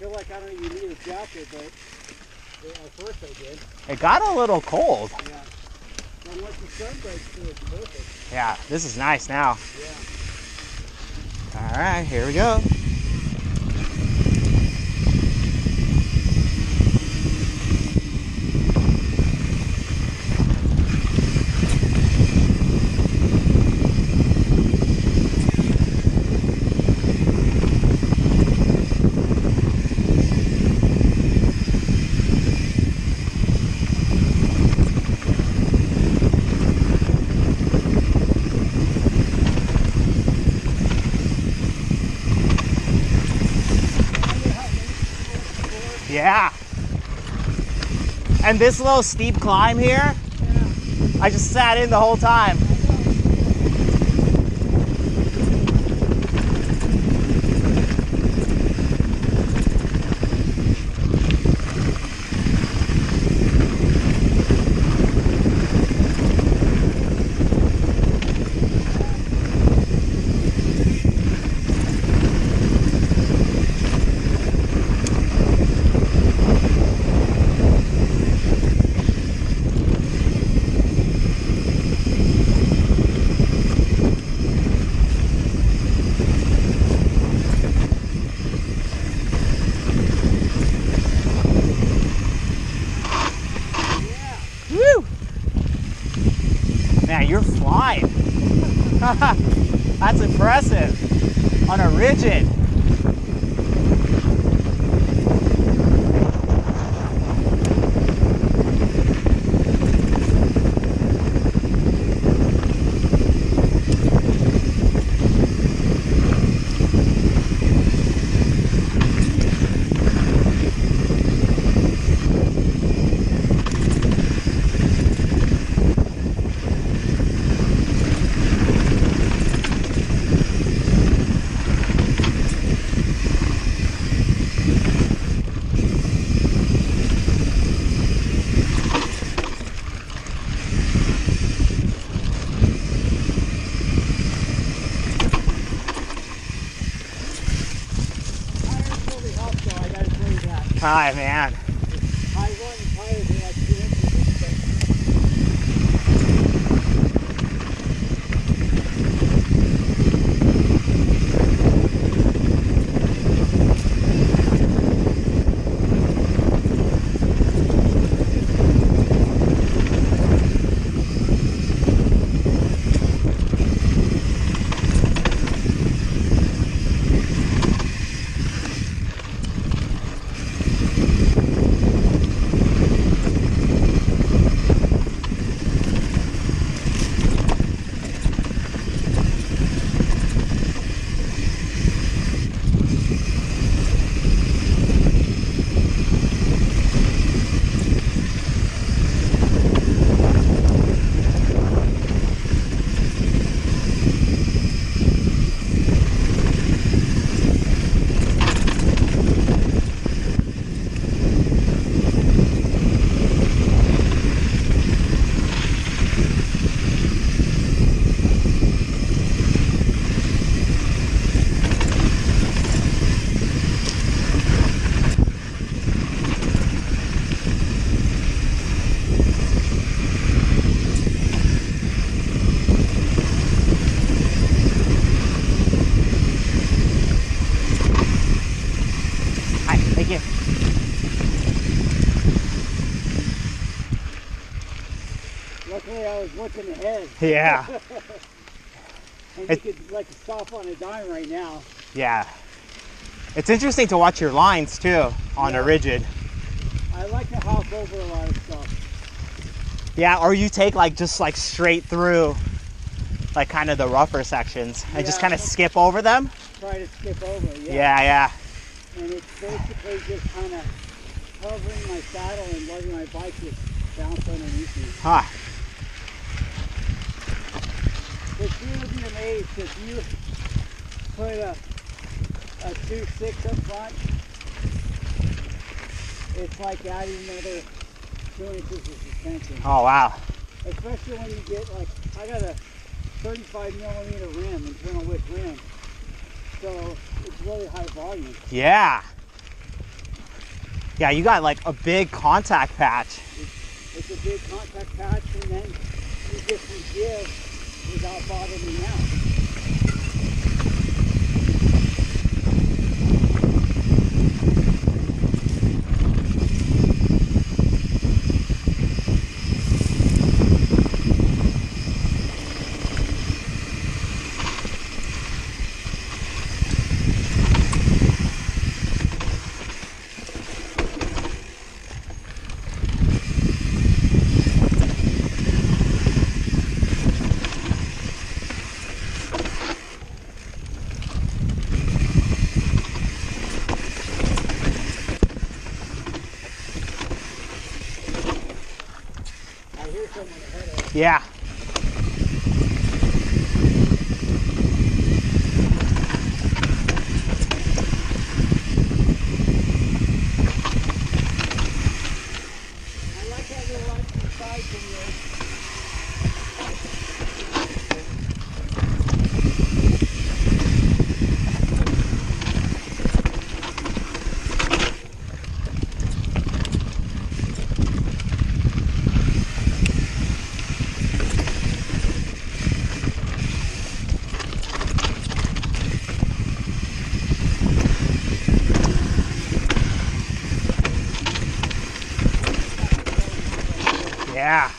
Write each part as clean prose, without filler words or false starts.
feel like I don't even need a jacket, but at first I did. It got a little cold. Yeah. And once the sun breaks through, it's perfect. Yeah, this is nice now. Yeah. All right, here we go. Yeah. And this little steep climb here, yeah. I just sat in the whole time. Man, you're flying. That's impressive. On a rigid. Hi, man. Luckily, I was looking ahead. Yeah. And you could like stop on a dime right now. Yeah. It's interesting to watch your lines too on a rigid. I like to hop over a lot of stuff. Yeah, or you take like just like straight through like kind of the rougher sections and just kind of skip over them. Try to skip over, yeah. Yeah, yeah. And it's basically just kind of hovering my saddle and letting my bike just bounce underneath me. Huh. But you would be amazed if you put a 2.6 up front. It's like adding another 2 inches of suspension. Oh, wow. Especially when you get like, I got a 35mm rim, internal width rim. So it's really high volume. Yeah. Yeah, you got like a big contact patch. It's a big contact patch, and then you get some give without bothering out. Yeah. I like that little light inside from Yeah.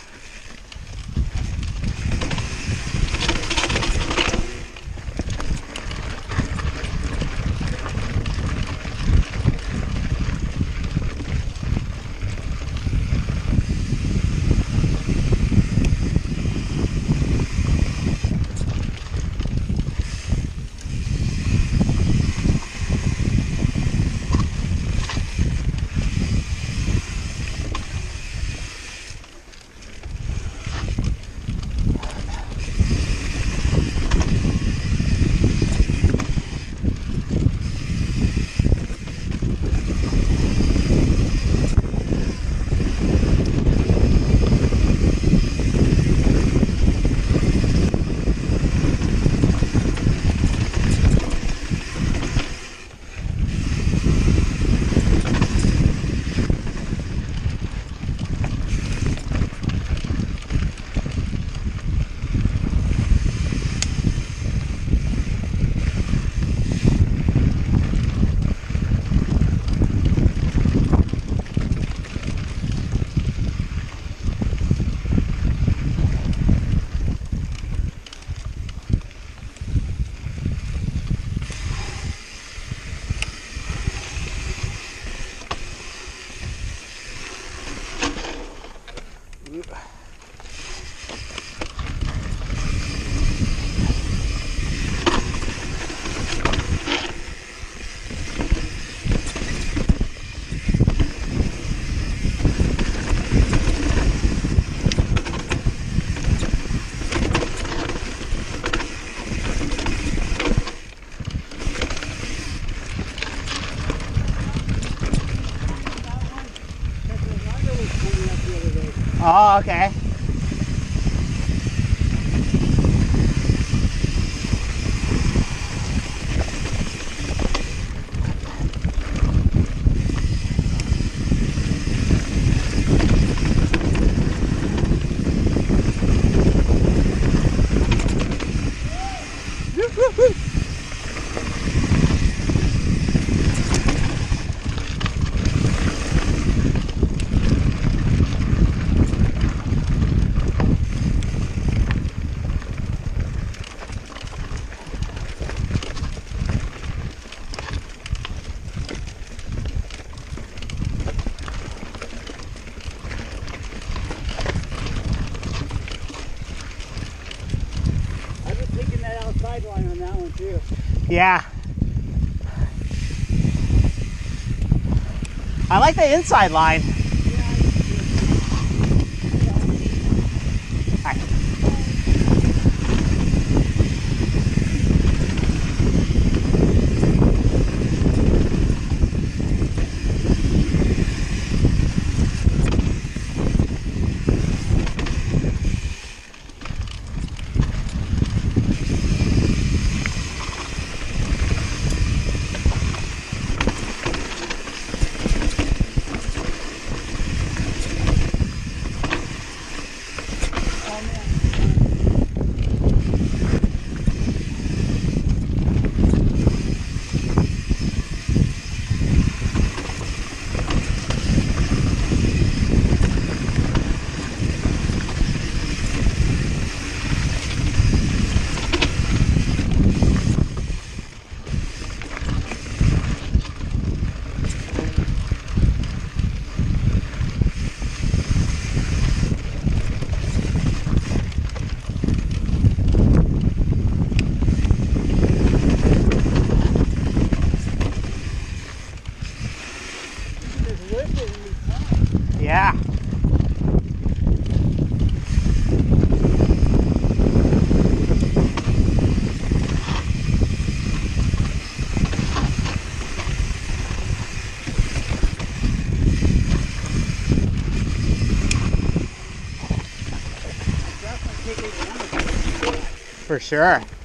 Oh, okay. Sideline on that one too. Yeah. I like the inside line. For sure.